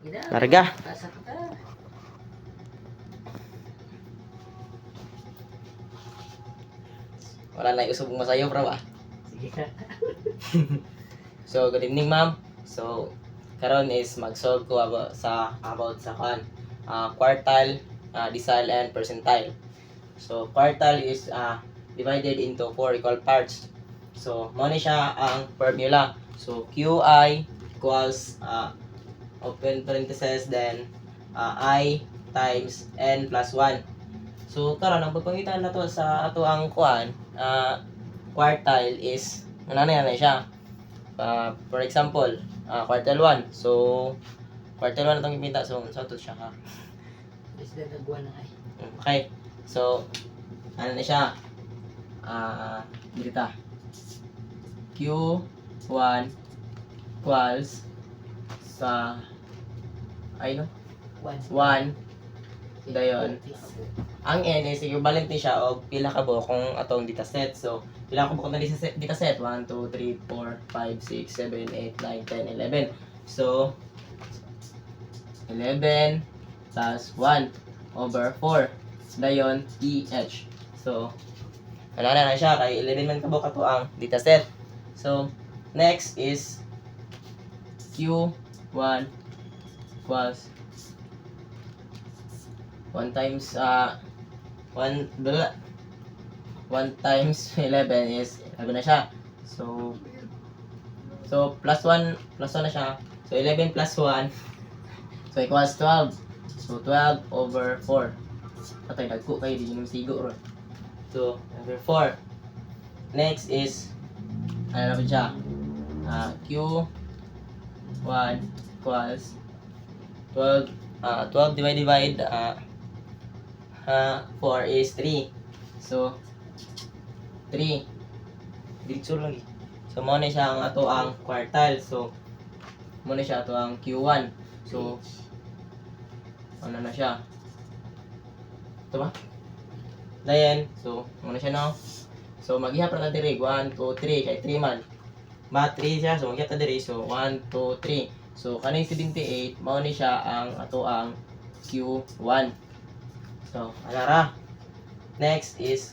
Larga. Wala na usog mo sa'yo, bro, ah. Sige. So, good evening, ma'am. So, karon is mag-solve ko about sa quartile, decile, and percentile. So, quartile is divided into 4 equal parts. So, mo ni siya ang formula. So, QI equals open parenthesis, then I times N plus 1. So, karon ang pagpangitan na to sa ato ang quartile is, ano na siya. For example, quartile 1. So, quartile 1 na itong ipinta. So, ito siya ha. Isda nagwa na ay. Okay. So, ano na siya? Dito. Q1 equals sa One. 1 dayon. Ang n is equivalent ni siya og pila ka buok kung atong dataset. So, pila ka buok na dataset? 1, 2, 3, 4, 5, 6, 7, 8, 9, 10, 11. So, 11 plus 1 over 4. Dayon, TH. So, ano na siya? Kay 11 man ka buok ato ang dataset. So, next is Q1 equals 1 times 1 times 11 is 11 na siya. So plus 1 na siya. So 11 plus 1 so equals 12. So 12 over 4. Patay dagko kayo di nyo sigo ron. So over 4. Next is ano na siya? Q1 equals 12 divided by 4 is 3. So 3 dito lang. So mo na siya ang ato ang quartile. So mo na siya ato ang Q1. So ano na siya? Ito ba? Dayan. So mo na siya no. So maghihap na diri 1 2 3 kay 3 man. 3 siya. So maghihap na diri. So 1 2 3. So kaning 78 mao ni siya ang ato ang Q1. So, alara. Next is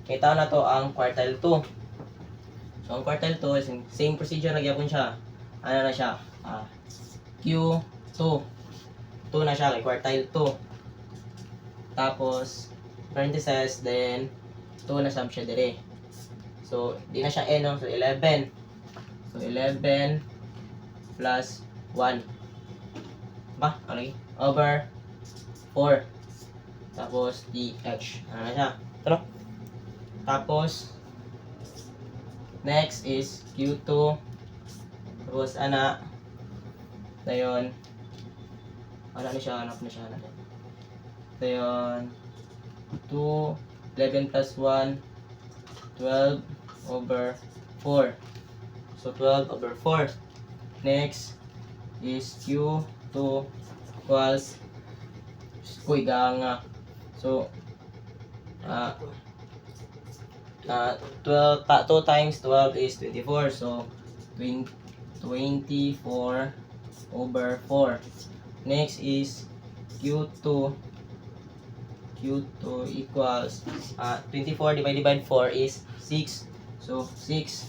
kita na to ang quartile 2. So, ang quartile 2 is same procedure na gyapon siya. Ano na siya? Q2. 2 na siya kay quartile 2. Tapos parenthesis then 2 na siya dire. So, di na siya n, no? So 11. So 11 plus 1. Ba? Okay. Over 4. Tapos DH. Ano na siya? Ito. Tapos next is Q2. Tapos dayon na siya, hanap na siya. Dayon 2, 11 plus 1, 12 over 4. So 12 over 4. Next is Q2 equals so 2 times 12 is 24. So 24 over 4. Next is Q2 equals 24 divided by 4 is 6. So 6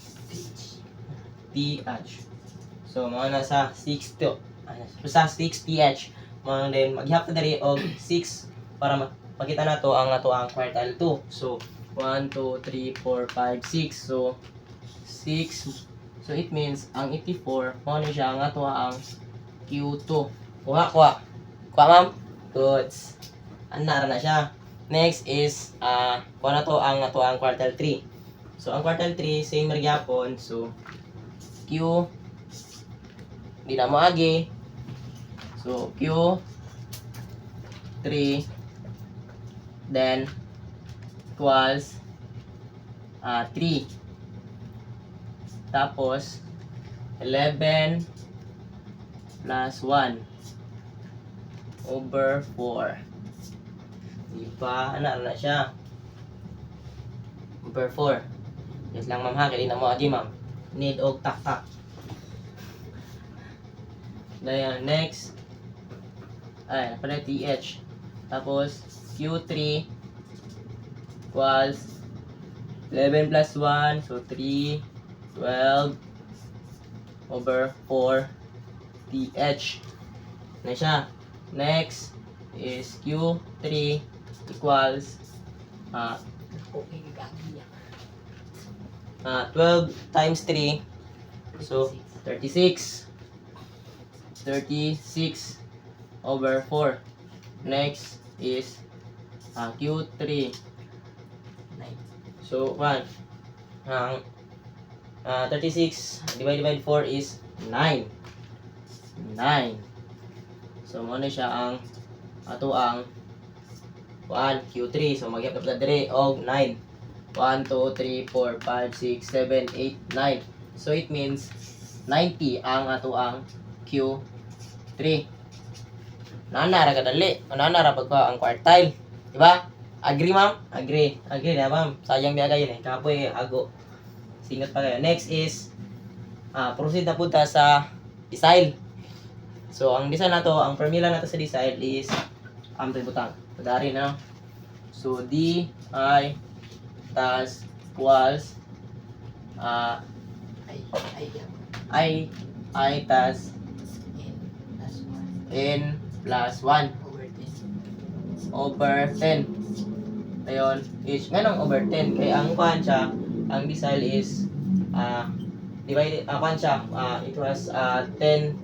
TH. So mga nasa 6 to sa 6 TH. Mga din maghihap na diri og 6 para makita nato ang ato ang quartile 2. So 1 2 3 4 5 6. So 6. So it means ang 84 mao ni siya ang ato ang Q2. Kuha ma'am. Goods. Ana na siya. Next is kuha na to ang ato ang quartile 3. So ang quartile 3 same ra gyapon. So Q di na mo agi. So Q3 then equals 3. Tapos 11 plus 1 over 4. Diba? Ano na siya? Over 4. Yes lang ma'am ha. Kaya na mo agi ma'am. Need og tak-tak. Dayan, next ay, pala TH. Tapos, Q3 equals 11 plus 1, so 3, 12 over 4 TH. Na siya. Next is Q3 equals Okay, gagi yan. 12 times 3, so 36. 36 over 4. Next is Q3. 9. So, 1. Ang 36 divided by 4 is 9. 9. So, mo na siya ang ato ang 1, Q3. So, magyapap na dire og 9. 1, 2, 3, 4, 5, 6, 7, 8, 9. So, it means 90 ang ato ang Q3. Nanara kadali. Nanara pagka ang quartile. Diba? Agree, ma'am? Agree. Agree na, ma'am. Sayang biya kayo eh. Kapoy, ago. Singot pa kayo. Next is, proceed na punta sa decile. So, ang decile na to, ang formula na to sa decile is, butang. Padari na. So, D, I, tas, equals, Ay, I, tas, N plus 1 N plus 1 over 10. over 10. Ayun, is, nganong over 10? Kaya ang kuhan siya, ang decile is, divided, kuhan siya, it was 10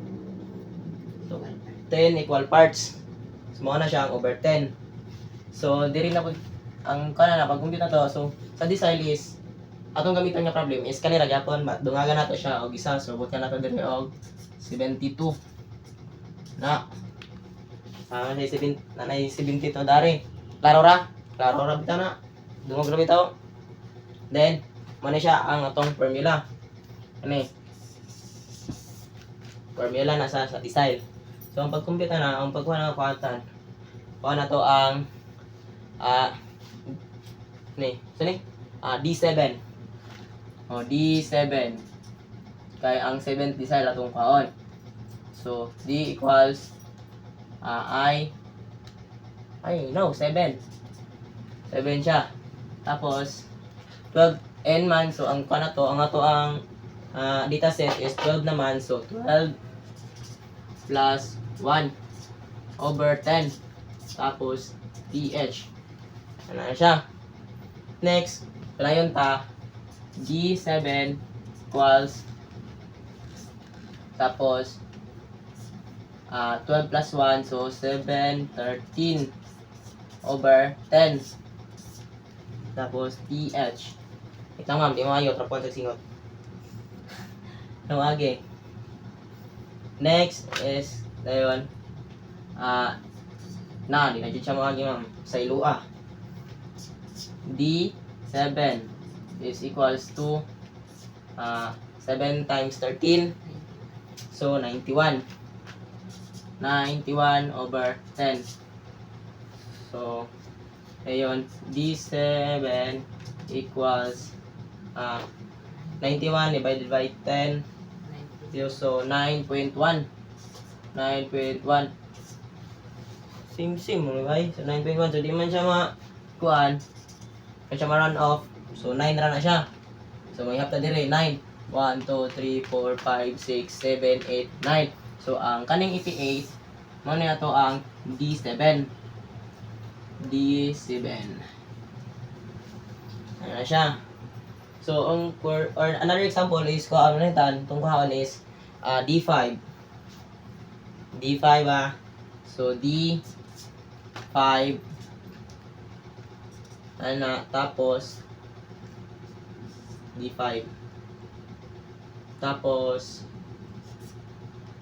equal parts. So, mo na siya ang over 10. So, di rin na ang kuhan na, pag-compute na to, so, sa decile is, atong gamitan nga problem is, kanira gyapon, dungagan na to siya, og isa, so, buta na to diri og 72. Na, nanay 72 dari. Klaro ra? Klaro ra bitaw na. Dungog ra bitaw. Then, mo na siya ang atong formula. Ano formula na sa decile. So, ang pag-compute na, ang pagkuha na kuhatan, kuha na to ang D7. O, D7. Kaya ang 7th decile atong kaon. So, D equals 7. 7 siya. Tapos, 12 n man. So, ang kuha na to, ang ato ang data set is 12 naman. So, 12 plus 1 over 10. Tapos, TH. Ano na siya? Next, palayon ta, G7 equals, tapos, 12 plus 1, so 7, 13 over 10. Tapos, TH. Ito ma'am, di mo ayaw, trapon sa singot. Nawagi. Next is, dayon, di na dyan siya mawagi ma'am, sa ilua. D7 is equals to 7 times 13, so 91. 91 over 10. So, ayun, D7 equals 91 divided by 10. So, 9.1. 9.1. Sim, okay? So, 9.1. So, di man siya kuan. Kaya siya ma-run off. So, 9 ra na siya. So, may hapta dire, 9. 1, 2, 3, 4, 5, 6, 7, 8, 9. So, ang kaning EPA, mo na ito ang D7. D7. Ano na siya. So, or another example is, kung ano na ito, itong kuhawan is D5. D5 So, D5. Ano na, tapos, D5. Tapos,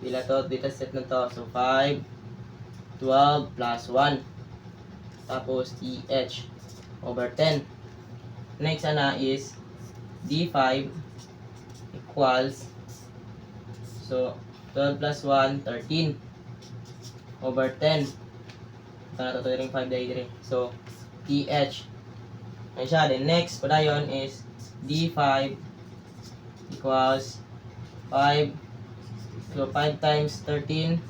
pila to, data set na to. So, 5, 12 plus 1. Tapos, TH over 10. Next na is D5 equals, so, 12 plus 1, 13 over 10. Ito na to, 5 dahil. So, TH. Ayan siya. Then, next, padayon is D5 equals 5. So, 5 times 13.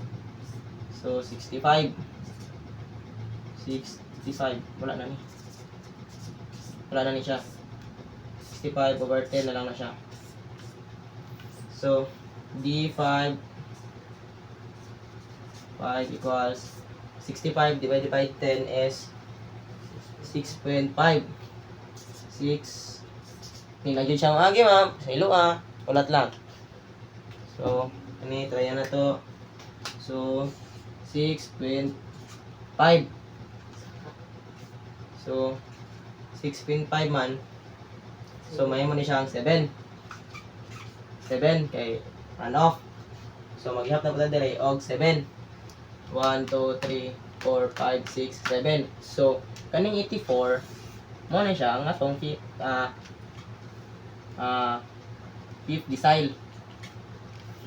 So 65. 65. Wala na ni. Wala na ni siya. 65 over 10 na lang na siya. So D5 5 equals 65 divided by 10 is 6.5. 6. Nilagyan siya agi ma'am. Sa ilo ulat lang. So, ini try na to. So, 6.5. So, 6.5 man. So, may mo ni siyang 7. 7 kay run off. So, maghihap na pala dire og 7. 1, 2, 3, 4, 5, 6, 7. So, kaning 84 mo na siya ang atong fifth decile.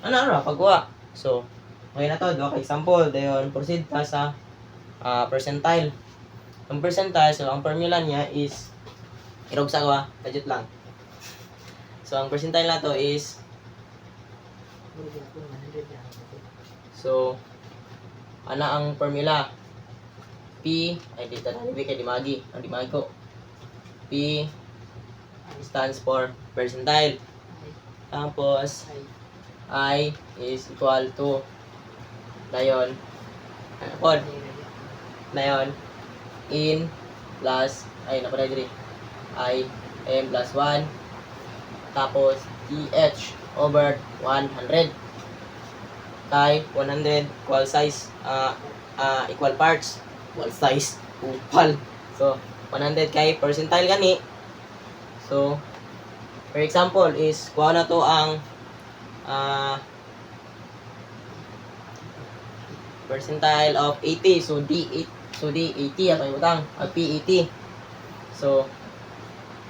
Ano pagkuha. So, okay na to, duha ka example. Dayon proceed ta sa percentile. Ang percentile, so ang formula niya is irog sa budget lang. So, ang percentile na to is so ana ang formula P ay dito na kay dimagi ang dimagi ko P stands for percentile, tapos I is equal to dayon in plus ay napaday diri I m plus 1 tapos th over 100 kay 100 equal size equal parts equal size equal. So 100 kay percentile gani. So for example is kuha na to ang percentile of 80. So D80 ato ibutang P80. So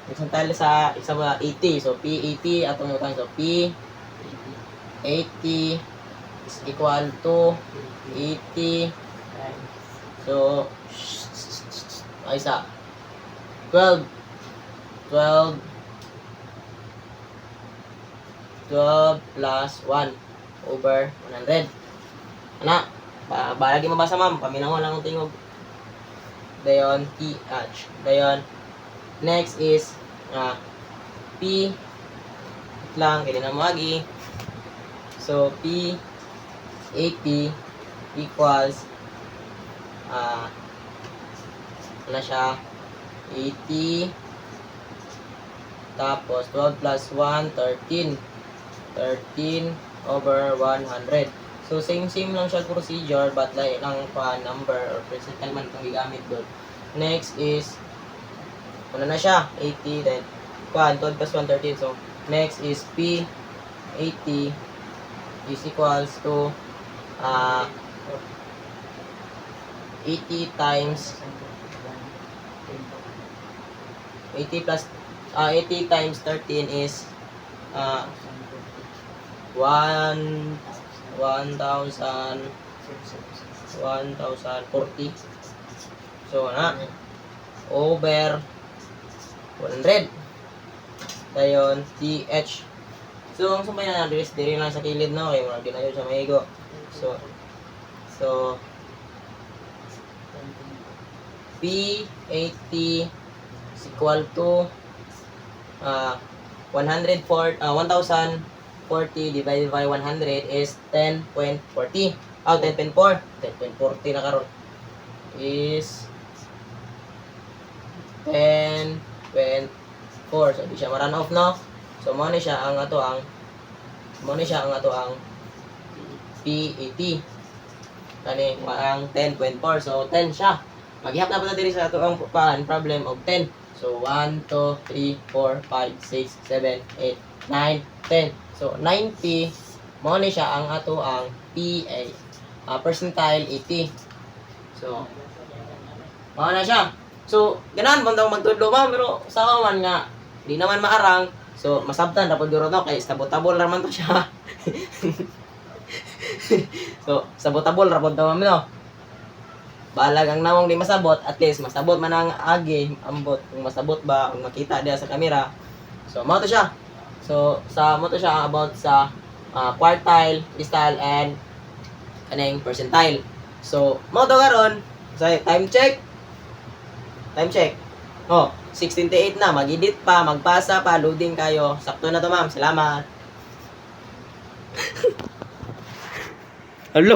percentile sa isa ba 80. So P80 ato ibutang. So P80 is equal to 80. So ay isa 12 plus 1 over 100. Ana, balagi mabasa ma'am, paminahon lang ang tingog. Dayon dayon next is P lang kaya na magi. So P 80 equals ano siya 80 tapos 12 plus 1 13 over 100. So same lang siya procedure but like lang number or percentile man itong gigamit doon. Next is ano na siya 80 then 12 plus 1 13. So next is P 80 is equals to 80 times 80 plus 80 times 13 is 1040. So na over 100 dayon TH. So ang sumbay na address diri lang sa kilid no kay mura ginayo sa maigo. So P80 is equal to 1040 divided by 100 is 10.40. 10.4 na karon is 10.4. So di siya ma-run off no. So mo ni siya ang ato ang P80 kani ang 10.4. So 10 siya. Maghihap na pala diri sa ato ang problem of 10. So 1 2 3 4 5 6 7 8 9 10. So 90 mo ni siya ang ato ang PA percentile 80. So mao na siya. So ganahan bang daw magtudlo ma'am pero sa man nga di naman maarang. So masabtan ra pud duro to kay sabot-tabol ra man to siya. So sabot-tabol ra pud to ma'am no. Balag ang nawong di masabot, at least masabot man ang agi, ambot kung masabot ba, kung makita dia sa camera. So mo to siya. So mo to siya about sa quartile, decile and kanang percentile. So, mo to karon. So, time check. Time check. Oh, 16:08 na. Mag-edit pa, magpasa pa, loading kayo. Sakto na to, ma'am. Salamat.